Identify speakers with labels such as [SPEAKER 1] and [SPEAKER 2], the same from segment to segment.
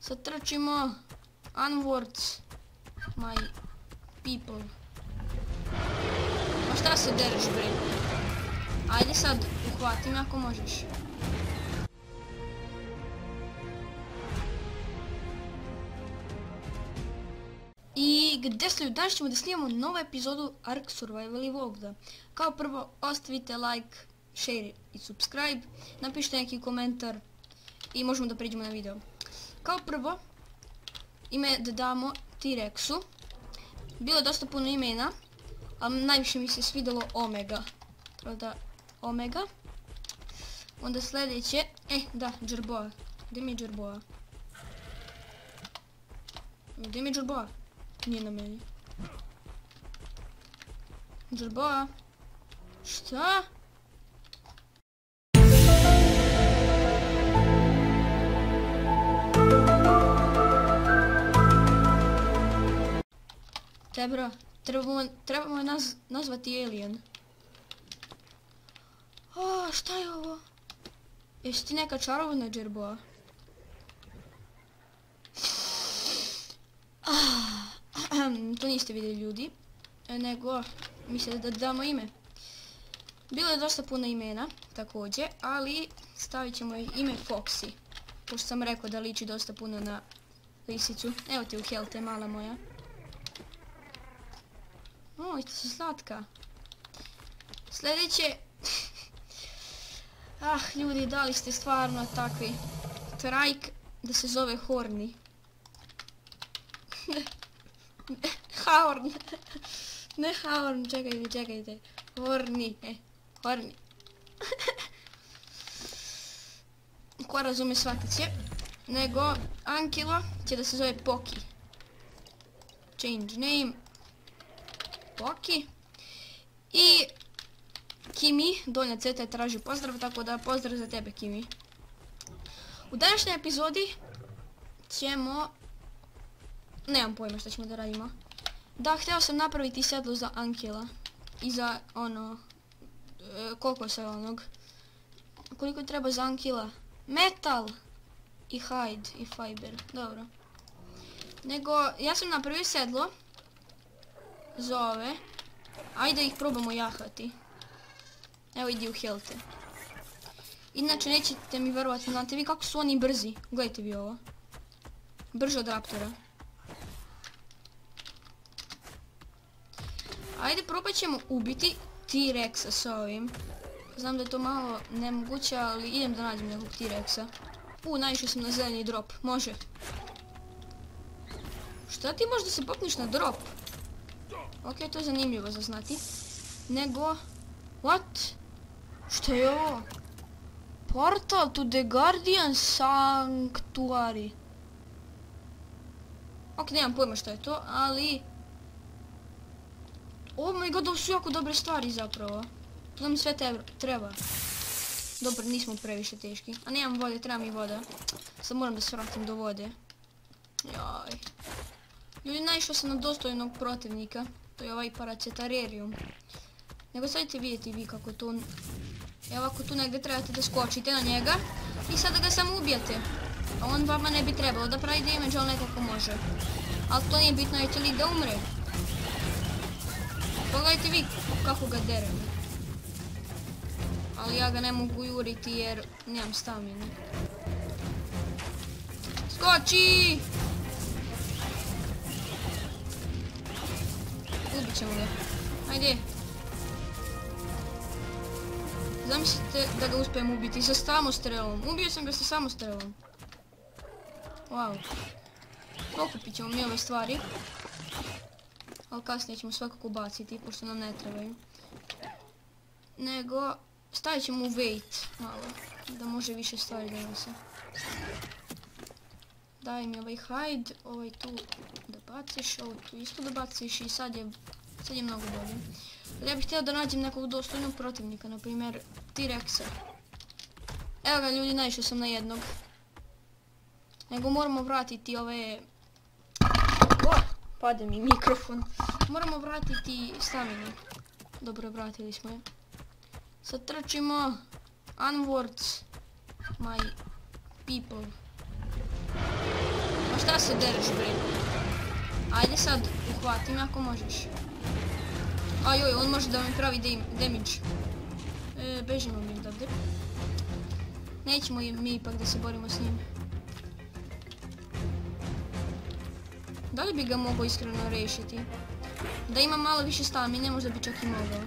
[SPEAKER 1] Sad trčimo. Onwards, my people. Pa šta se dereš, bre? Ajde sad, uhvati me ako možeš. I gdje ste ljudi? Danas ćemo da snimamo novu epizodu Ark Survival Evolved. Kao prvo, ostavite like, share i subscribe. Napišite neki komentar i možemo da pređemo na video. Kao prvo, ime da damo T-Rexu. Bilo je dosta puno imena, ali najviše mi se svidjelo Omega. Tako da, Omega. Onda sljedeće, da, Jerboa. Gdje mi je Jerboa? Gdje mi je Jerboa? Nije na meni. Jerboa? Šta? Bro, trebamo je nazvati Alien. Šta je ovo? Jesi ti neka čarovna Jerboa? To niste vidjeli ljudi, nego mislim da damo ime. Bilo je dosta puno imena također, ali stavit ćemo ime Foxy. Pošto sam rekao da liči dosta puno na lisicu. Evo ti u helte, mala moja. Isto su slatka. Sljedeće. Ljudi, da li ste stvarno takvi? Trajk da se zove Horny. Horn. Ne Horn, čekajte. Horny, Horny. Ko razume shvatit će. Nego Ankilo će da se zove Poki. Change name. Poki. I Kimi, donja ceta traži pozdrav, tako da pozdrav za tebe Kimi. U današnjoj epizodi ćemo... Nemam pojma što ćemo da radimo. Da, htio sam napraviti sedlo za Ankila. I za ono... koliko se onog... Koliko treba za Ankila? Metal! I hide, i fiber, dobro. Nego, ja sam napravio sedlo za ove. Ajde ih probamo jahati. Evo idi u helte. Inače nećete mi verovati, znate vi kako su oni brzi. Gledajte vi ovo. Brže od Raptora. Ajde probat ćemo ubiti T-Rexa s ovim. Znam da je to malo nemoguće, ali idem da nađem nekog T-Rexa. Naišao sam na zeleni drop, može. Šta ti možeš da se popneš na drop? Ok, to je zanimljivo za znati. Nego... What? Šta je ovo? Portal to the Guardian Sanctuary. Ok, nemam pojma šta je to, ali... Oh my god, ovo su jako dobre stvari zapravo. To mi sve treba. Dobro, nismo previše teški. A nemam vode, treba mi voda. Sad moram da se vratim do vode. Jaj. Ljudi, naišao sam na dostojnog protivnika. To je ovaj Paracetararium. Nego sad ćete vidjeti vi kako to... Evo ako tu negdje trebate da skočite na njega. I sada ga samo ubijete. A on vama ne bi trebalo da pravi damage, ali nekako može. Ali to nije bitno, jer će lik da umre. Pogledajte vi kako ga derem. Ali ja ga ne mogu juriti jer nemam stamine. Skoči! Ubit ćemo ga. Ajde. Zamislite da ga uspijem ubiti sa samostrelom. Ubio sam ga sa samostrelom. Wow. Pokupit ćemo mi ove stvari. Ali kasnije ćemo svakako baciti, pošto nam ne trebaju. Nego... Stavit ćemo u wait malo, da može više stvari da nose. Daj mi ovaj hide, ovaj tu da baciš, ovaj tu isto da baciš i sad je mnogo bolje. Ali ja bih htio da nađem nekog dostojnog protivnika, na primjer T-Rexa. Evo ga ljudi, naišao sam na jednog. Nego moramo vratiti ove... Pade mi mikrofon. Moramo vratiti staminu. Dobro, vratili smo je. Sad trčimo. Onwards, my people. A šta se dereš, bre? Ajde sad, uhvati me ako možeš. Ajoj, on može da mi pravi damage. Bežimo mi odavde. Nećemo mi ipak da se borimo s njim. Da li bi ga mogao iskreno rešiti? Da ima malo više stamine, možda bi čak i mogao.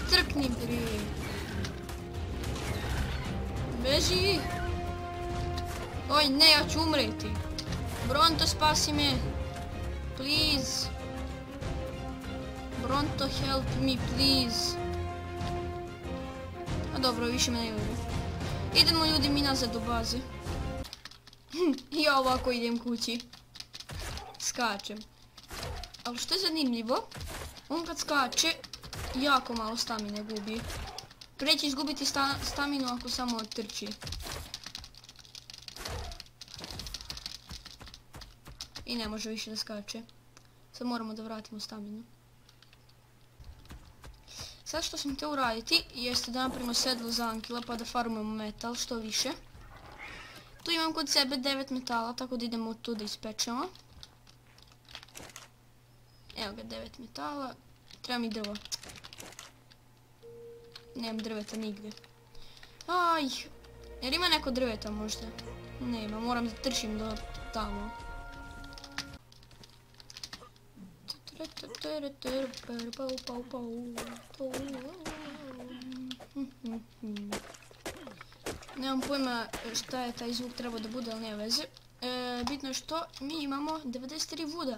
[SPEAKER 1] Crkni, bre. Beži! Oj, ne, ja ću umreti. Bronto, spasi me. Please. Bronto, help me, please. A dobro, više me ne vidi. Idemo ljudi mi nazad u bazi. Ja ovako idem kući. Skačem. Ali što je zanimljivo, on kad skače, jako malo stamine gubi. Prije će izgubiti staminu ako samo trči. I ne može više da skače. Sad moramo da vratimo staminu. Sad što sam htio uraditi jeste da napravimo sedlo za Ankila pa da farmujemo metal što više. Tu imam kod sebe 9 metala, tako da idemo tu da ispečemo. Evo ga, 9 metala. Treba mi drvo. Nemam drveta nigdje. Aj, jer ima neko drveta možda? Nema, moram da trčim do tamo. Nemam pojma šta je taj zvuk trebao da bude, ali nema veze. Bitno je što mi imamo 93 vuda.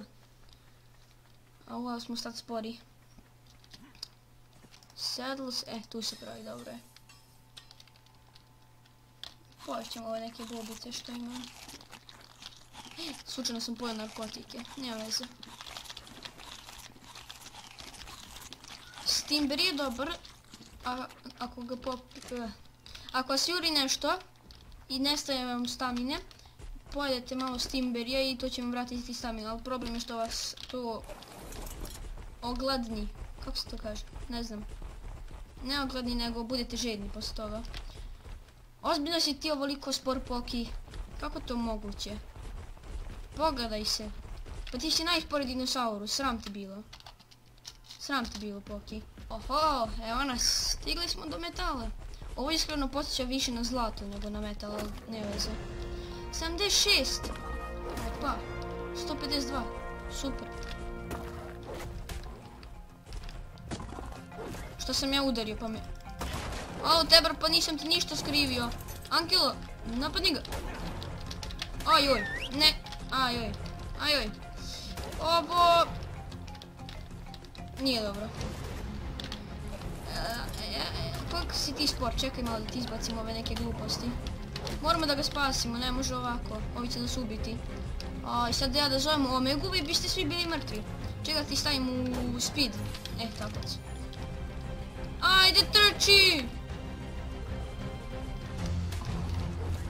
[SPEAKER 1] A ovo smo sad spori. Saddles, tu se pravi, dobro je. Pošćemo ove neke bobice što imam. Slučajno sam pojel narkotike, nema veze. Stimber je dobar, ako ga ako vas juri nešto i nestaje vam stamine, pojedete malo stimberija i to će vam vratiti staminu, ali problem je što vas to ogladni. Kako se to kaže? Ne znam. Ne ogladni, nego budete žedni posle toga. Ozbiljno si ti ovoliko spor, Poki. Kako to moguće? Pogledaj se. Pa ti si najsporiji dinosaurus, sram ti bilo. Sram ti bilo, Poki. Oho, evo nas, stigli smo do metala. Ovo iskreno podsjeća više na zlato nego na metal, ali ne veze. 76. Opa, 152. Super. Što sam ja udario pa me... Alo, Tebar, pa nisam ti ništa skrivio. Ankilo, napadni ga. Ajoj, ne, ajoj, ajoj. Ovo... Nije dobro. Koliko si ti spor, čekaj malo da ti izbacimo ove neke gluposti. Moramo da ga spasimo, ne može ovako, ovi će nas ubiti. I sad ja da zovem Omegu, vi biste svi bili mrtvi. Čekaj ti stavim u speed. Tako će. Ajde, trči!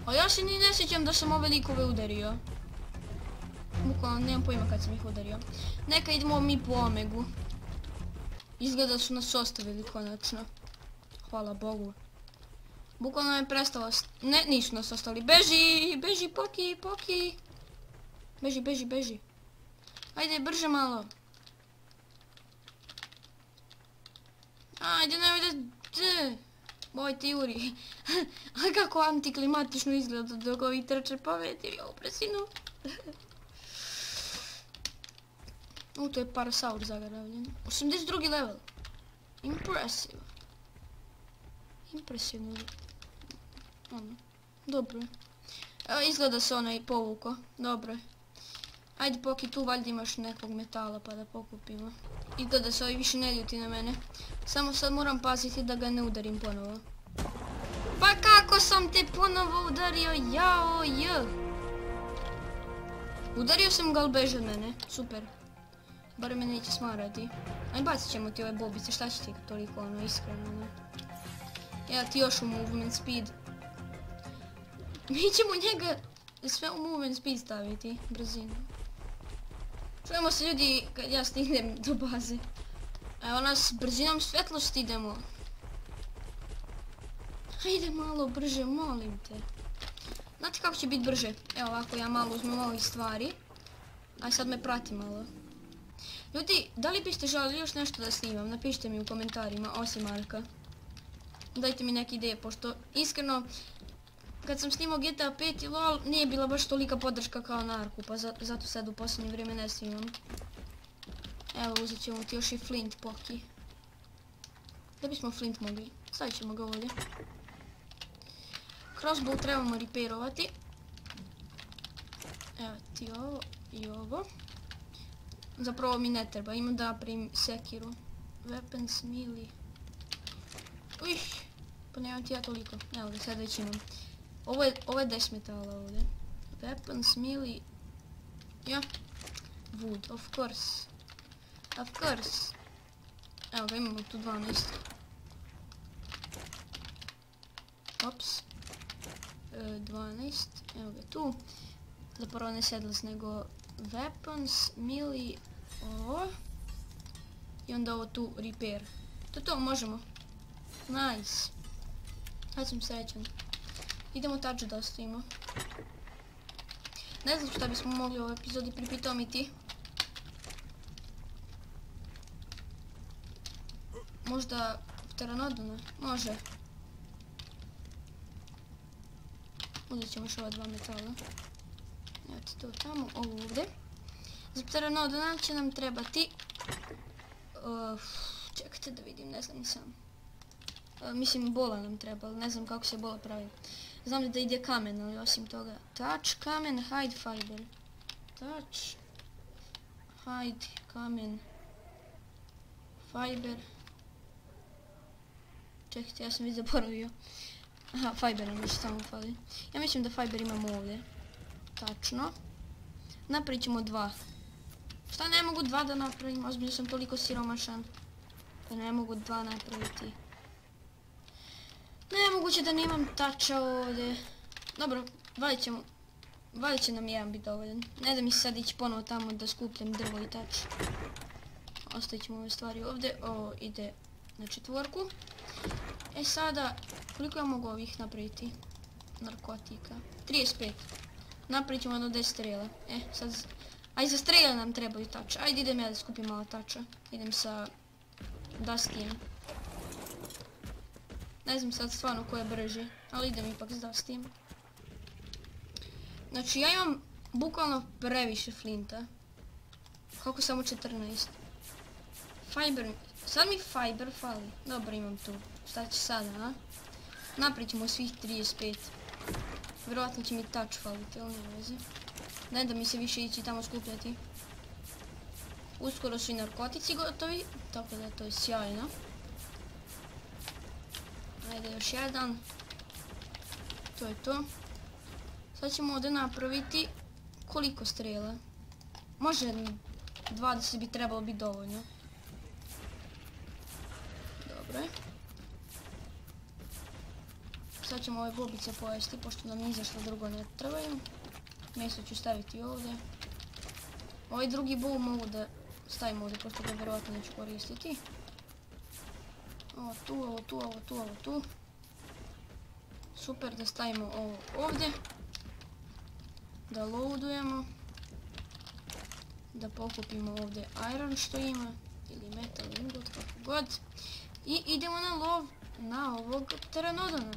[SPEAKER 1] A ja se ni ne sjećam da sam ove likove udario. Bukvalno, nemam pojma kad sam ih udario. Neka idemo mi po Omegu. Izgleda su nas ostavili konačno. Hvala Bogu. Bukvalno je prestalo... Ne, nisu nas ostavili. Beži! Beži, Poki, Poki! Beži, beži, beži. Ajde, brže malo. Ajde, nemoj da... Boj ti juri. A kako antiklimatično izgleda dok ovi trče po vetri, opresinu. To je parasaur zagravljen. 82. level. Impressive. Impresivno. Dobro je. Izgleda se onaj povuko. Dobro je. Ajde, Poki, tu valjda imaš nekog metala pa da pokupimo. Izgleda se ovi više ne ljuti na mene. Samo sad moram paziti da ga ne udarim ponovo. Pa kako sam te ponovo udario? Jao, j. Udario sam ga, ali beže od mene. Super. Bar me neće smarati. Aj, bacit ćemo ti ove bobice, šta će ti toliko ono, iskreno, ne? Ja ti još u movement speed. Mi ćemo njega sve u movement speed staviti, brzinu. Čujemo se ljudi kad ja stignem do baze. Evo nas, brzinom svetlosti idemo. Hajde malo brže, molim te. Znate kako će biti brže? Evo ovako, ja malo uzmem ovih stvari. Aj sad me prati malo. Ljudi, da li biste željeli još nešto da snimam? Napišite mi u komentarima, osim Marka. Dajte mi neke ideje, pošto iskreno, kad sam snimao GTA 5 i LOL, nije bila baš tolika podrška kao na Arku, pa zato sad u posljednje vrijeme ne snimam. Evo, uzet ćemo ti još i flint poki. Da bismo flint mogli? Stavit ćemo ga ovdje. Crossbow trebamo repairovati. Evo ti ovo i ovo. Zapravo mi ne treba, imam da napravim sekiru. Weapons, melee. Uih, pa nemam ti ja toliko. Evo ga, sad već imam. Ovo je 10 metala ovdje. Weapons, melee. Ja. Wood, of course. Of course. Evo ga, imamo tu 12. Ops. 12. Evo ga tu. Zapravo ne sedlas, nego weapons, melee, ovo. I onda ovo tu repair. To možemo. Nice. Sad sam srećan. Idemo taču da ostavimo. Ne znam šta bismo mogli u ovoj epizodi pripitomiti. Možda pteranodona? Može. Uzet ćemo još ova 2 metala. Evo ti to tamo, ovo ovdje. Za pteranodona će nam trebati... čekajte da vidim, ne znam ni sam. Mislim bola nam treba, ali ne znam kako se bola pravi. Znam da ide kamen, ali osim toga. Touch, kamen, hide, fiber. Touch, hide, kamen, fiber. Čekajte, ja sam već zaboravio. Aha, fiber nam još samo fali. Ja mislim da fiber imamo ovdje. Tačno. Napravit ćemo 2. Šta ne mogu 2 da napravim? Ozbiljno sam toliko siromašan. Da ne mogu 2 napraviti. Nemoguće da nemam tača ovdje. Dobro, valit će nam jedan biti dovoljan. Ne da mi sad ići ponovo tamo da skupljam drvo i tač. Ostavit ćemo ove stvari ovdje. Ovo ide na 4. E sada, koliko ja mogu ovih napraviti? Narkotika. 35. Napravit ćemo do 10 strela. Sad... Aj za strela nam trebaju tača. Ajde idem ja da skupim malo tača. Idem sa Dustijem. Ne znam sad stvarno ko je brži, ali idem ipak s Dustijem. Znači ja imam bukvalno previše flinta. Kako samo 14. Fiber, sad mi fiber fali. Dobro, imam tu. Šta će sada, a? Napravit ćemo svih 35. Vjerojatno će mi touch faliti, ali ne veze. Ne da mi se više ići tamo skupljati. Uskoro su i narkotici gotovi, tako da to je sjajno. Ajde još jedan. To je to. Sad ćemo ovdje napraviti koliko strela. Može 20 bi trebalo biti dovoljno. Dobro je. Sad ćemo ove bobice pojesti, pošto nam izašlo drugo ne trebaju. Mjesto ću staviti ovdje. Ovaj drugi bowl mogu da stavim ovdje, pošto ga vjerojatno neću koristiti. Ovo tu, ovo tu, ovo tu, ovo tu. Super, da stavimo ovo ovdje. Da loadujemo. Da pokupimo ovdje iron što ima. Ili metal ingot, kako god. I idemo na lov na ovog pteranodona.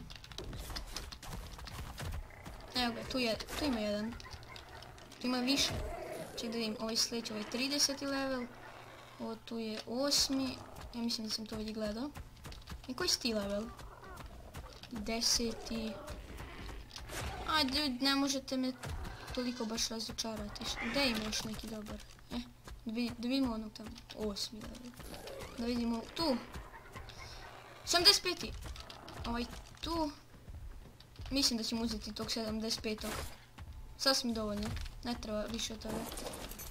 [SPEAKER 1] Evo ga, tu ima jedan. Tu ima više. Ček da vidim, ovaj sljedeći, ovaj 30. level. Ovo tu je 8. Ja mislim da sam to već gledao. I koji si ti level? 10. Ajde ljudi, ne možete me toliko baš razočarati. Gdje ima još neki dobar? Da vidimo onog tamo. 8. level. Da vidimo tu. 75. Ovaj tu. Mislim da ćemo uzeti tog 75. Sasvim dovoljno. Ne treba više od toga.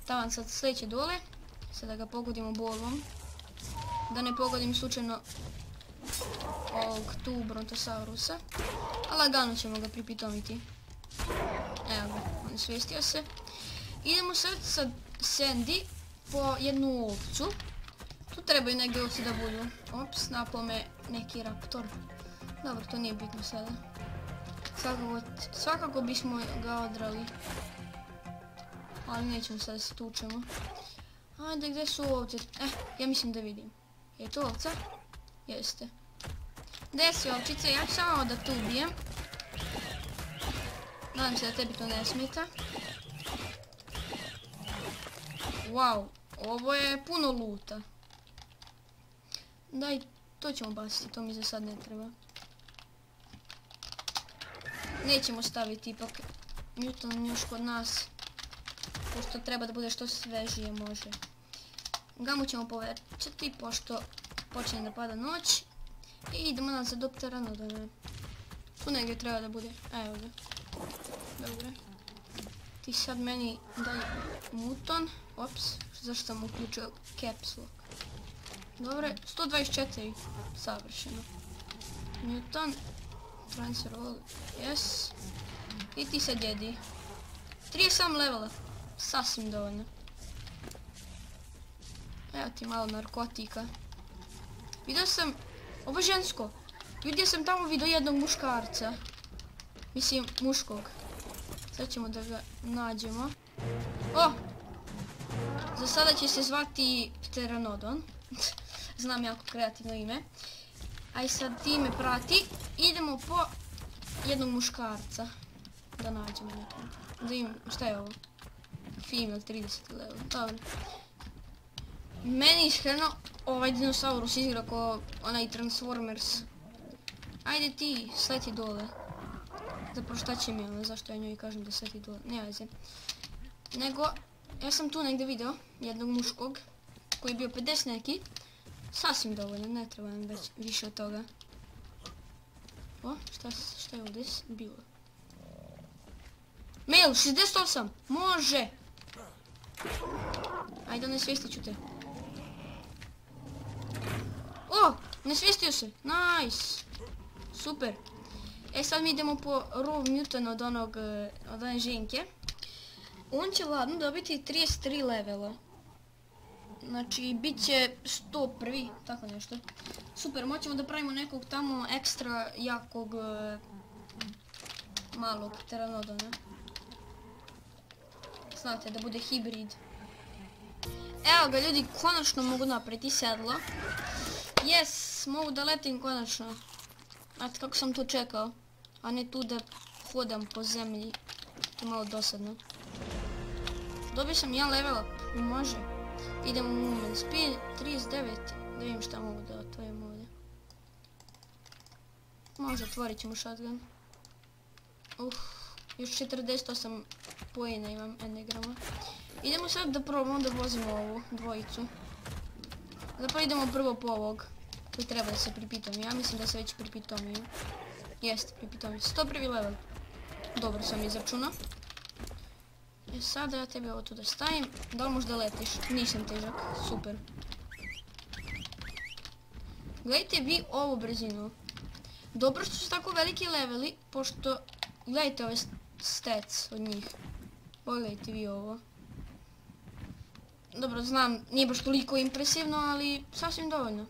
[SPEAKER 1] Tavan sad sljedeće dole. Sada ga pogodimo bolom. Da ne pogodim slučajno ovog tu brontosaurusa. A lagano ćemo ga pripitomiti. Evo ga, on svestio se. Idemo sad sa Sandy po jednu ovcu. Tu trebaju negdje ovci da budu. Ops, napao me neki raptor. Dobro, to nije bitno sada. Svakako bismo ga odrali. Ali nećemo sada se tučemo. Ajde, gdje su ovce? Ja mislim da vidim. Je to ovca? Jeste. Gdje si ovčice? Ja ću samo da te ubijem. Nadam se da tebi to ne smeta. Wow, ovo je puno luta. Daj, to ćemo baciti, to mi za sad ne treba. Nećemo staviti ipak Newton još kod nas. Pošto treba da bude što svežije može. Gamu ćemo povećati pošto počne da pada noć. I idemo nazad do Pteranodona. Tu negdje treba da bude. Evo ga. Dobro. Ti sad meni daj muton. Ops, zašto sam uključio caps lock. Dobro, 124. Savršeno. Newton. Transfer all. Yes. I ti sad jedi. 37 levela. Sasvim dovoljno. Evo ti malo narkotika. Vidio sam... Ovo je žensko. Vidio sam tamo vidio jednog muškarca. Mislim, muškog. Sad ćemo da ga nađemo. O! Za sada će se zvati Pteranodon. Znam jako kreativno ime. Aj sad ti me prati. Idemo po jednog muškarca. Da nađemo nekog. Da vidim šta je ovo. Female 30 level. Dobro. Meni iskreno ovaj dinosaurus izgleda kao onaj Transformers. Ajde ti, sleti dole. Zapravo šta će mi ono, zašto ja njoj kažem da sleti dole, ne veze. Nego, ja sam tu negdje video jednog muškog koji je bio 50 neki. Sasvim dovoljno, ne treba nam već više od toga. O, šta je ovdje bilo? Mail, 68, može! Ajde, onesvijestit ću te. O, onesvijestio se, nice! Super. E sad mi idemo po Rov Newton od one ženke. On će ladno dobiti 33 levela. Znači, bit će 101, tako nešto. Super, moćemo da pravimo nekog tamo ekstra jakog malog Pteranodona. Znate, da bude hibrid. Evo ga ljudi, konačno mogu napraviti sedlo. Yes, mogu da letim konačno. Znate kako sam tu čekao. A ne tu da hodam po zemlji. To je malo dosadno. Dobio sam 1 level up. Može. Idemo u movement speed. 39. Da vidim šta mogu da otvorim ovdje. Može, otvorit ćemo shotgun. Još 48 poena imam enegrama. Idemo sad da probamo da vozimo ovu dvojicu. Zapravo idemo prvo po ovog. Koji treba da se pripitom. Ja mislim da se već pripitomio. Jeste, pripitomio. 101 level. Dobro sam izračunao. I sada ja tebi ovo tu da stavim. Da li možda letiš? Nisam težak. Super. Gledajte vi ovu brzinu. Dobro što su tako veliki leveli, pošto... Gledajte ove stats od njih. Pogledajte vi ovo. Dobro, znam, nije baš toliko impresivno, ali sasvim dovoljno.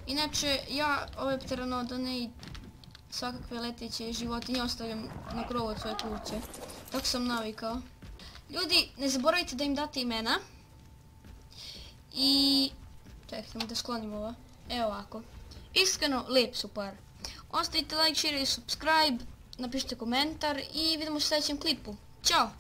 [SPEAKER 1] Inače, ja ove Pteranodone i svakakve leteće životinje ostavljam na krovu od svoje kuće. Tako sam navikao. Ljudi, ne zaboravite da im date imena. I... Čekajte da sklonim ovo. Evo ovako. Iskreno, lep su par. Ostavite like, share i subscribe. Napišite komentar i vidimo se u sljedećem klipu. Ćao!